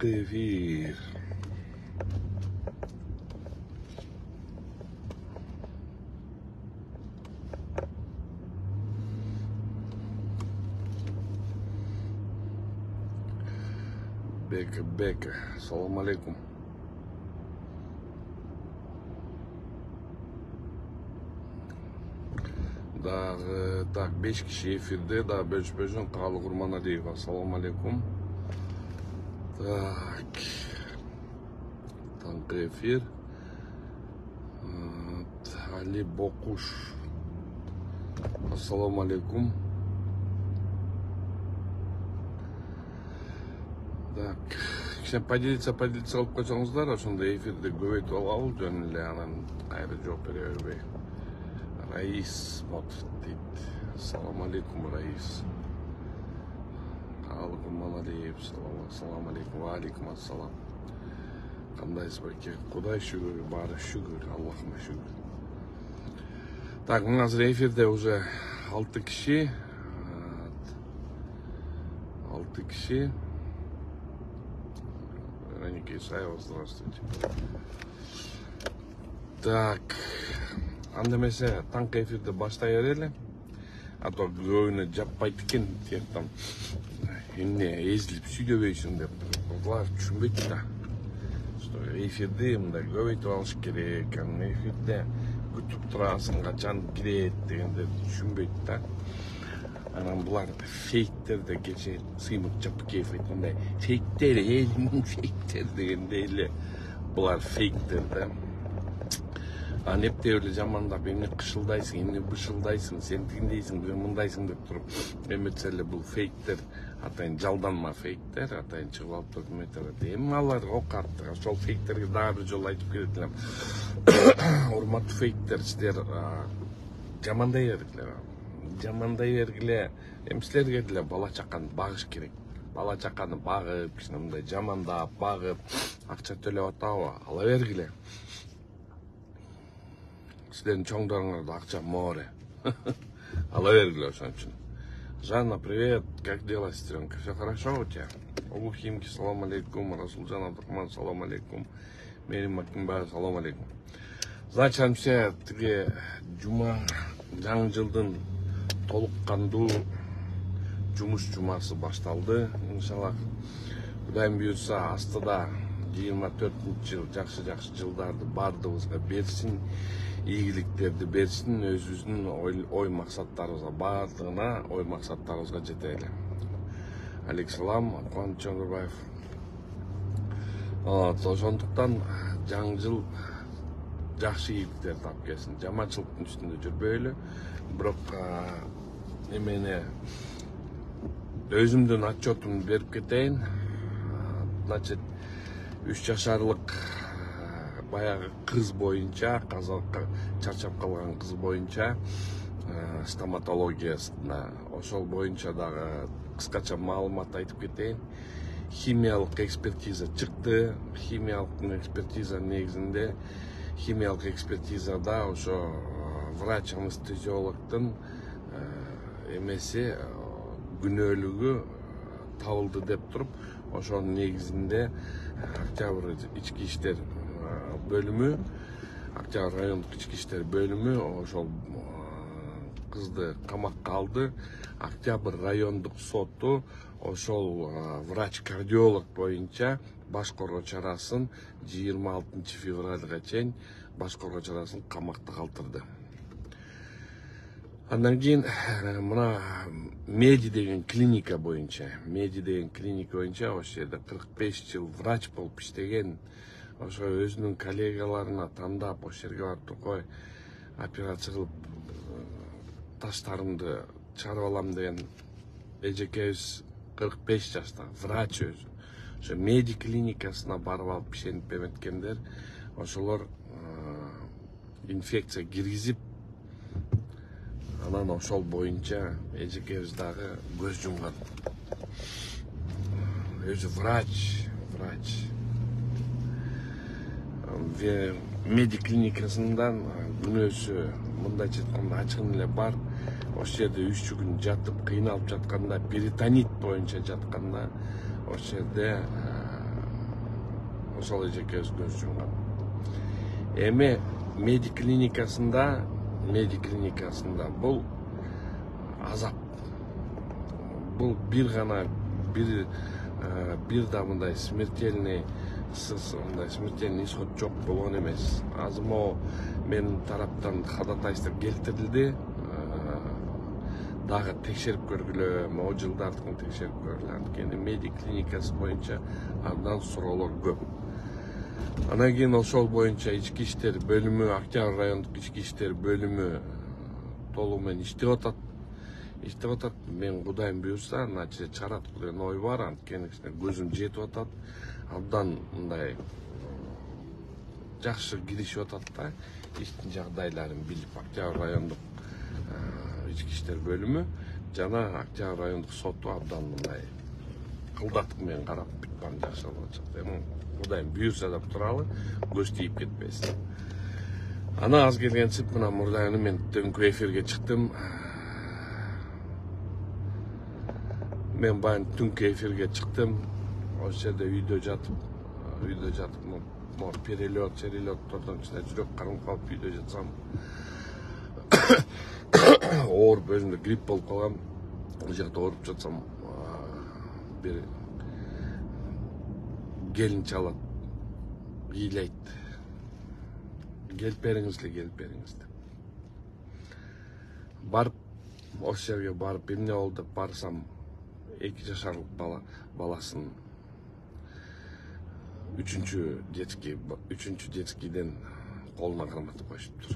эфир. Бека. Салам алейкум. Дагы так 5 киши эфирде, да бөлүшпөжүн Каалы Курманалиев. Ассаламу алейкум. Так. Таңкы эфир. Али Бокуш. Ассаламу алейкум. Так. Кишен поделиться кылып койсоңуздар, ошондой эфирди көбөйтүп алалы, жөн эле анан кайра жооп бере бербей. Раис смотрит, дейт. Ассаламу алейкум, Раис. Каалы Курманалиев, ассаламу алейкум, ва алейкум ассалам. Кандайсыз байке? Кудай шүгүр, баары шүгүр, Аллахыма шүгүр. Так, азыр эфирде уже 6 киши. 6 киши. Вероника Исаева, здравствуйте. Так. Анда эмесе таңкы эфирди баштай берели. А то көбүнө жаппайт экен тияктан. Эмне эзилип сүйлөбөйсүң деп. Булар түшүнбөйт да. Эфирди мындай көбөйтүп алыш керек. Эфирде күтүп турасың, качан кирет дегенде түшүнбөйт да. Анан булар фейктерде кече Сыймык Жапыкеев айткандай, фейктер, элиң фейктер дегенде эле булар фейктер да. Анан эптеп эле жамандап, эмне кышылдайсың, эмне бышылдайсың, сен тигиндейсиң, бир мындайсың деп туруп, эметсе эле бул фейктер, атайын жалданма фейктер, атайын чыгып алып туруп эметет. Эми алар окат, ошол фейктерге дагы бир жолу айтып кетет элем. Урматтуу фейктер, сиздер жамандай бергиле. Жамандай бергиле. Эми силерге деле бала чаканы багыш керек. Бала чаканы багып, кичине мындай жамандап, багып, акча төлөп атабы, ала бергиле. Силердин чоңдоруңарда акча море. Ала бергиле ошон үчүн. Жанна, привет. Как дела, сестренка? Все хорошо у тебя? Олу Химки, салам алейкум. Расулжан Абдурахман, салам алейкум. Мерим Макимбаев, салам алейкум. Значит, все тиги жума, жаңы жылдын толук кандуу жумуш жумасы башталды. Иншаллах, Кудайым буйрса, астыда 24-жыл жакшы жылдарды бардыгыбызга берсин, ийгиликтерди берсин, өзүбүздүн ой максаттарыбызга, бардыгына ой максаттарыбызга жетели. Алейкум, Кубаныч Чоңгурбаев. Ошондуктан жаңы жыл жакшы ийгиликтерди алып келсин. Жаманчылыктын үстүндө жүрбөйлү. Бирок эмени өзүмдүн отчетумду берип кетейин. Значит, 3 жашарлык баягы кыз боюнча, чарчап калган кыз боюнча стоматологиясында, ошол боюнча дагы кыскача маалымат айтып кетейин. Химиялык экспертиза чыкты. Химиялык экспертиза негизинде, химиялык экспертизада ошо врач-анестезиологдун эмеси күнөөлүгү табылды деп туруп, ошонун негизинде Октябрь ички иштер бөлүмү, Октябрь райондук ички иштер бөлүмү ошол кызды камакка алды. Октябрь райондук соту ошол врач-кардиолог боюнча баш коргоо чарасын 26 февралга чейин баш коргоо чарасын камакта калтырды. Андан кийин мына Меди деген клиника боюнча, ошол жерде 45 жыл врач болуп иштеген, ошо өзүнүн коллегаларына тандап, ошол жерге барып тургой операция кылып таштарымды чыгарып алам деген эжекебиз 45 жашта врач өзү. Ошо Меди клиникасына барып алып ишенип эметкендер, ошолор инфекция киргизип, анан ошол боюнча эжекебиз дагы көз жумган. Өзү врач. Меди клиникасындан күнөөсү мындайча айтканда ачыгын эле бар. Ошол жерде 3 күн жатып, кыйналып жатканда, перитонит боюнча жатканда, ошол жерде ошол эжекебиз көрүшүнгөн. Эми медиклиникасында бул азап. Бул бир да мындай смертельный исход жок болгон эмес. Азыр могу менин тараптан ходатайство келтирилди. Дагы текшерип көргүлө, могу жылдардыкын текшерип көргүлө. Анткени медиклиникасы боюнча абдан суроолор көп. Анан кийин ошол боюнча ички иштер бөлүмү, Октябрь райондук ички иштер бөлүмү толугу менен иштеп атат. Мен Кудайым буюрса, натыйжа чыгарат деген ой бар. Анткени көзүм жетип атат. Абдан мындай жакшы киришип атат да. Иштин жагдайларын билип, Октябрь райондук ички иштер бөлүмү жана Октябрь райондук соту абдан мындай кылдатык менен карап бүт жакшы болуп атат. Эми Кудайым буюрса деп туралы, көз тийип кетпесин. Ана аз келгенсип мына мурдагы мен түнкү эфирге чыктым. Мен баягы түнкү эфирге чыктым. Ошол жерде үйдө жатып перелеттордон ичинде жүрөк кармап калып үйдө жатсам ооруп, өзүмдө грипп болуп калгам. Ал жакта ооруп жатсам бир келин чалат, ыйлайт. Келип бериңиз деп. Барып, ошол жерге барып, эмне болду деп барсам, 2 жашарлык баласын 3-чү детскийден колуна карматып коюшуптур.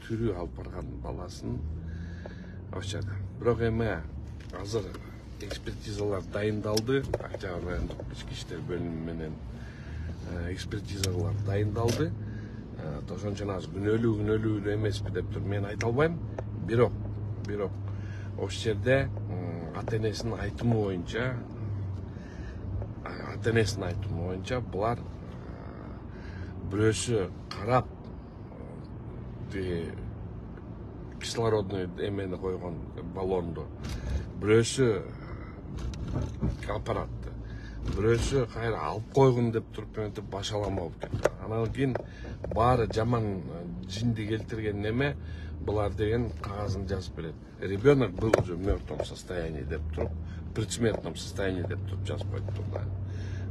Түрү алып барган баласын ошол жерде. Бирок эми азыр экспертизалар дайындалды. Октябрь райондук ички иштер бөлүмү менен экспертизалар дайындалды. Ошончон азыр күнөөлүү эмеспи деп туруп мен айта албайм. Бирок ошол жерде ата-энесинин айтымы боюнча булар бирөөсү карап кислородный эмени койгон баллонду, бирөөсү аппаратты, бирөөсү кайра алып койгун деп туруп башалама болуп кетти. Анан кийин баары жаман жинди келтирген неме булар деген кагазын жазып берет. Ребенок был уже в мертвом состоянии деп туруп, предсмертном состоянии деп туруп жазып коюптур да.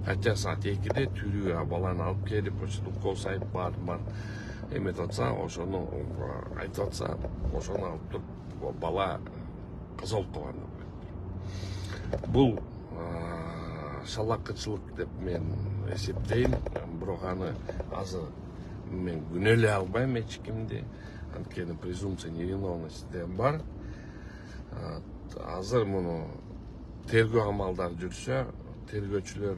Хотя саат 2-де түрүү баланы алып келип, ошол укол сайып бар эметип атса, ошону айтып атса, ошону алып туруп бала каза болуп калган деп коет. Бул шалакычылык деп мен эсептейм. Бирок аны азыр мен күнөөлөй албайм эч кимди. Анткени презумпция невиновности деген бар. Азыр муну тергөө амалдары жүрсө, тергөөчүлөр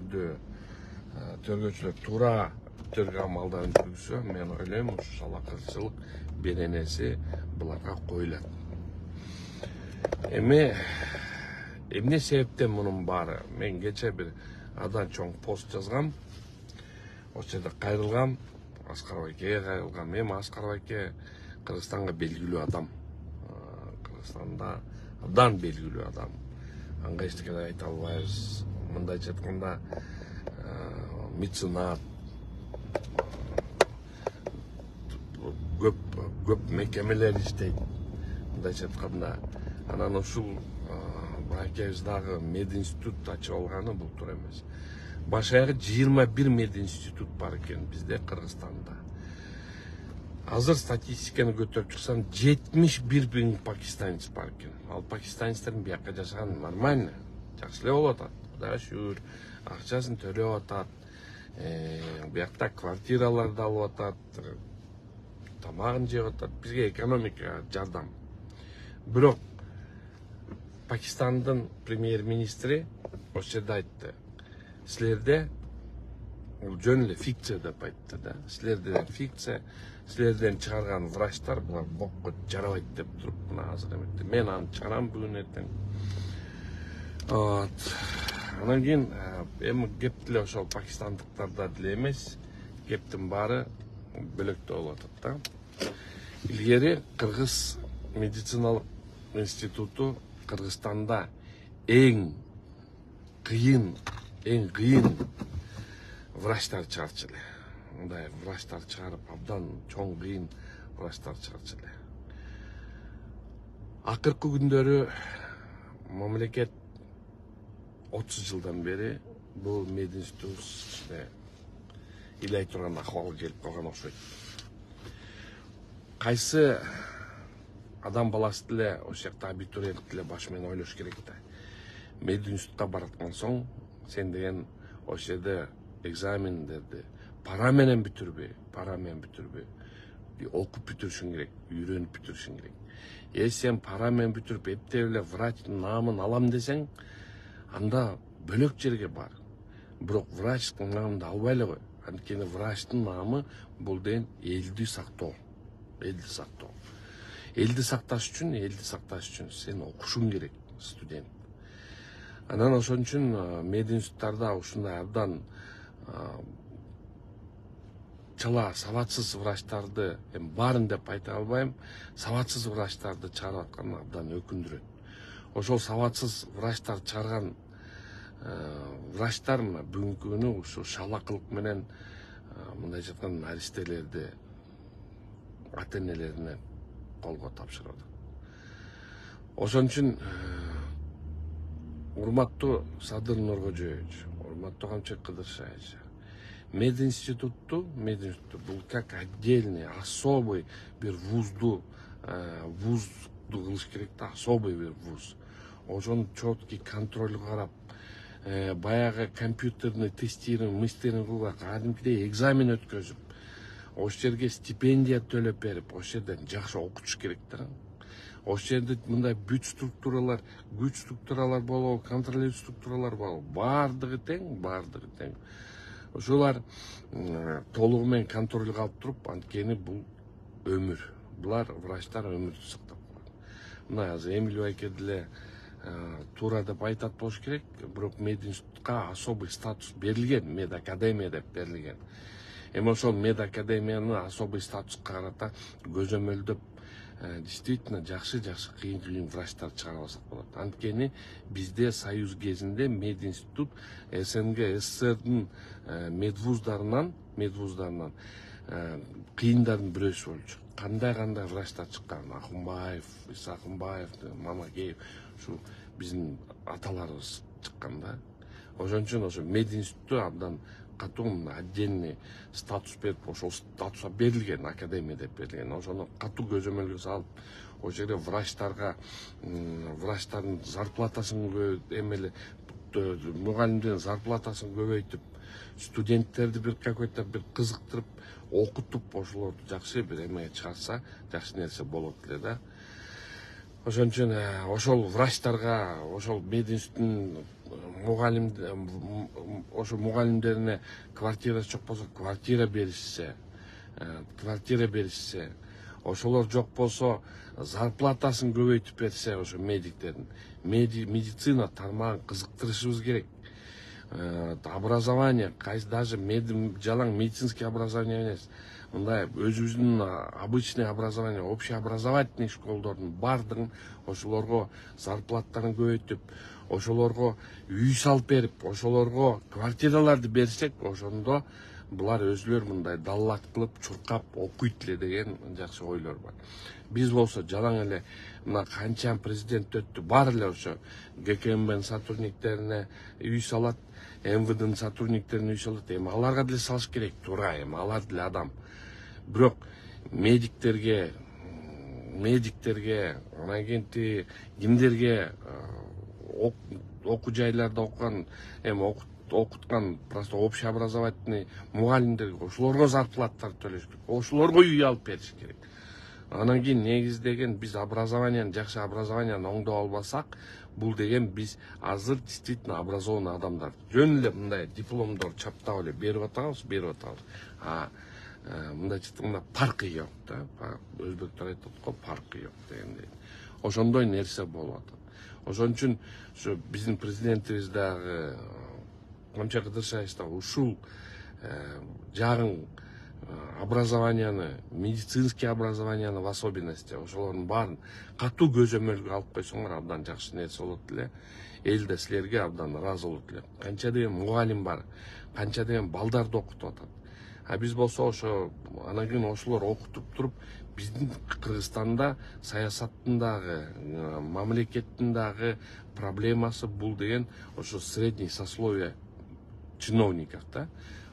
туура тергөө амалдарын жүргүзсө, мен ойлойм ушу шалакычылык беренеси буларга коюлат. Эми эмне себептен мунун баары? Мен кече бир адан чоң пост жазгам. Ошол жерде кайрылгам, Аскар Байкеге кайрылгам. Эми Аскар Байке Кыргызстанга белгилүү адам. Кыргызстанда абдан белгилүү адам. Анга эчтеке айта албайбыз. Мындайча айтканда меценат, көп мекемелер иштейт. Мындайча айтканда, анан ушул Байкебиз дагы мединститут ачып алганы бул туура эмес. Баш аягы 21 мединститут бар экен бизде Кыргызстанда. Азыр статистиканы көтөрүп чыксам, 71 000 пакистанец бар экен. Ал пакистанецтердин бияка жашаганы нормально, жакшы эле болуп атат. Кудайга шүгүр, акчасын төлөп атат. Биякта квартираларды алып атат, тамагын жеп атат. Бизге экономика жардам. Бирок Пакистандын премьер-министри ошол жерде айтты. Силерде жөн эле фикция деп айтты да. Силерден фикция, силерден чыгарган врачтар булар бокко жарабайт деп туруп мына азыр эметти. Мен аны чыгарам бүгүн эртең. Анан кийин эми кеп деле ошол пакистандыктарда деле эмес, кептин баары бөлөктө болуп атат да. Илгери Кыргыз медициналык институту Кыргызстанда эң кыйын врачтар чыгарчу эле. Мындай врачтар чыгарып, абдан чоң кыйын врачтар чыгарчу эле. Акыркы күндөрү мамлекет 30 жылдан бери бул мединститутта илей турган акыбалга келип калган окшойт. Кайсы адам баласы деле ошол жакта абитуриент деле башы менен ойлош керек да. Мединститутка бараткан соң сен деген ошол жерде экзамендерди пара менен бүтүрбөй, окуп бүтүрүшүң керек, үйрөнүп бүтүрүшүң керек. Сен пара менен бүтүрүп эптеп эле врачтын наамын алам десең, анда бөлөк жерге бар. Бирок врачтын наамын албай эле кой. Анткени врачтын наамы бул деген элди сактоо. Элди сакташ үчүн сен окушуң керек, студент. Анан ошон үчүн мединституттарда ушундай абдан чала сабатсыз врачтарды, баарын деп айта албайм, сабатсыз врачтарды чыгарып аткан абдан өкүндүрөт. Ошол сабатсыз врачтар чыгарган врачтар бүгүнкү күнү ушу шалакылык менен мындай жаткан наристелерди ата-энелерине колго тапшырып атат. Ошон үчүн урматтуу Садыр Нуркожоевич, урматтуу Камчык Кыдыршаевич, мединститутту бул как отдельный, особый бир вузду кылыш керек да, особый бир вуз. Ошон четкий контроль карап, баягы компьютерный тестирование кылып, кадимкидей экзамен өткөзүп, ошол жерге стипендия төлөп берип, ошол жерден жакшы окутуш керек да. Ошол жерде мындай күч структуралар болобу, контролдоо структуралар болобу, баардыгы тең. Ошолар толугу менен контролго алып туруп, анткени бул өмүр. Булар врачтар өмүрдү сактап калат. Мына азыр Эмиль байке деле туура деп айтат болуш керек, бирок мединститутка особый статус берилген, медакадемия деп берилген. Ошол медакадемияны особый статуска карата көзөмөлдөп, действительно жакшы кыйын врачтар чыгара алсак болот. Анткени бизде союз кезинде мединститут СНГ, СССРдин медвуздарынан кыйындардын бирөөсү болчу. Кандай врачтар чыккан, Акунбаев, Исакунбаев, Мамакеев, ушу биздин аталарыбыз чыккан да. Ошон үчүн ошо мединститутту абдан катуу отдельный статус берип, ошол статуса берилген, академия деп берилген. Ошону катуу көзөмөлгө салып, ошол жерде врачтардын зарплатасын мугалимдердин зарплатасын көбөйтүп, студенттерди бир какой-то бир кызыктырып, окутуп, ошолорду жакшы бир эмеге чыгарса, жакшы нерсе болот эле да. Ошон үчүн ошол врачтарга, ошол мединституттун мугалимдерине квартира жок болсо, квартира беришсе, ошолор жок болсо, зарплатасын көбөйтүп берсе, ошо медиктердин, медицина тармагын кызыктырышыбыз керек. Образование, даже жалаң медицинский образование эмес, мындай өзүбүздүн обычный образование, общеобразовательный школдордун бардыгын ошолорго зарплаттарын көбөйтүп, ошолорго үй салып берип, ошолорго квартираларды берсек, ошондо булар өзүлөр мындай даллат кылып, чуркап окуйт эле деген жакшы ойлор бар. Биз болсо жалаң эле мына канча президент өттү, баары эле ошо ГКМБнын сотрудниктерине үй салат, МВДнын сотрудниктерине үй салат. Аларга деле салыш керек, туура, алар деле адам. Бирок медиктерге, анан кийин кимдерге окуу жайларда окуган, окуткан просто общеобразовательный мугалимдерге, ошолорго зарплаттар төлөш керек, ошолорго үй алып бериш керек. Анан кийин негиздеген биз образованияны, жакшы образованияны оңдоп албасак, бул деген биз азыр действительно образованный адамдар жөн эле мындай дипломдор чаптап эле берип атабыз. Мындай чыкканда паркы жок да. Өзбектер айтат го, паркы жок дегендей. Ошондой нерсе болуп атат. Ошон үчүн ушу биздин президентибиз дагы Камчык Кыдыршаевич да ушул жагын образованияны, медицинский образованияны в особенности, ошолордун баарын катуу көзөмөлгө алып койсоңор абдан жакшы нерсе болот эле. Эл да силерге абдан ыраазы болот эле. Канча деген мугалим бар, канча деген балдарды окутуп атат. А биз болсо ошо анан кийин ошолор окутуп туруп, биздин Кыргызстанда саясаттын дагы, мамлекеттин дагы проблемасы бул деген ошо средний сословие чиновников да,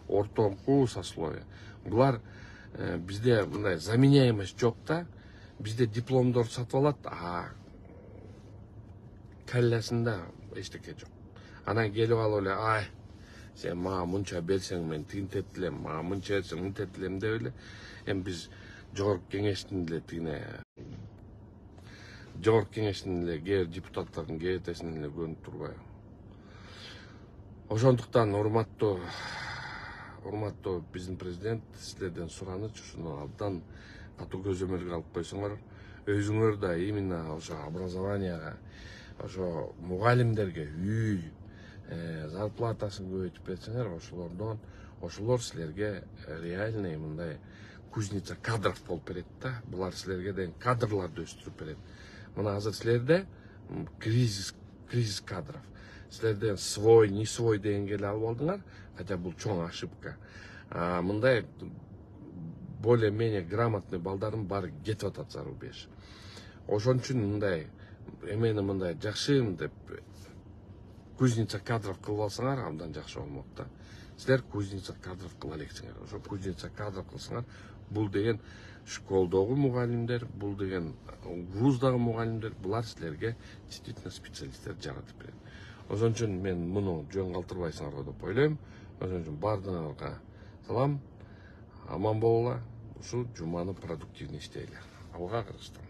ортоңку сословие. Булар бизде мындай заменяемость жок да, бизде дипломдор сатып алат, а калласында эчтеке жок. Анан келип алып эле, ай, сен мага мынча берсең мен тинтет элем, мага мынча берсең мынтет элем деп эле. Эми биз жогорку кеңештин эле тигине, жогорку кеңештин эле кээ бир депутаттардын кебетесин эле көнүп турбайбы. Ошондуктан урматтуу биздин президент, силерден суранычы ушуну абдан катуу көзөмөлгө алып койсоңор, өзүңөр да именно ошо образованияга, ошо мугалимдерге үй, зарплатасын көбөйтүп берсеңер, ошолор силерге реальный мындай кузница кадров болуп берет да. Булар силерге деген кадрларды өстүрүп берет. Мына азыр силерде кризис кадров. Силерден свой, не свой дегенге эле алып алдыңар, хотя бул чоң ошибка. Мындай более-менее грамотный балдардын баары кетип атат за рубеж. Ошон үчүн мындай эмени мындай жакшы деп кузница кадров кылып алсаңар абдан жакшы болмок да. Силер кузница кадров кыла элексиңер. Ошо кузница кадров кылсаңар, бул деген школдогу мугалимдер, бул деген вуздагы мугалимдер, булар силерге действительно специалисттер жаратып берет. Ошон үчүн мен муну жөн калтырбайсыңар деп ойлойм. Ошон үчүн бардыгыңарга салам, аман болула, ушул жуманы продуктивный иштейли. Алга Кыргызстан.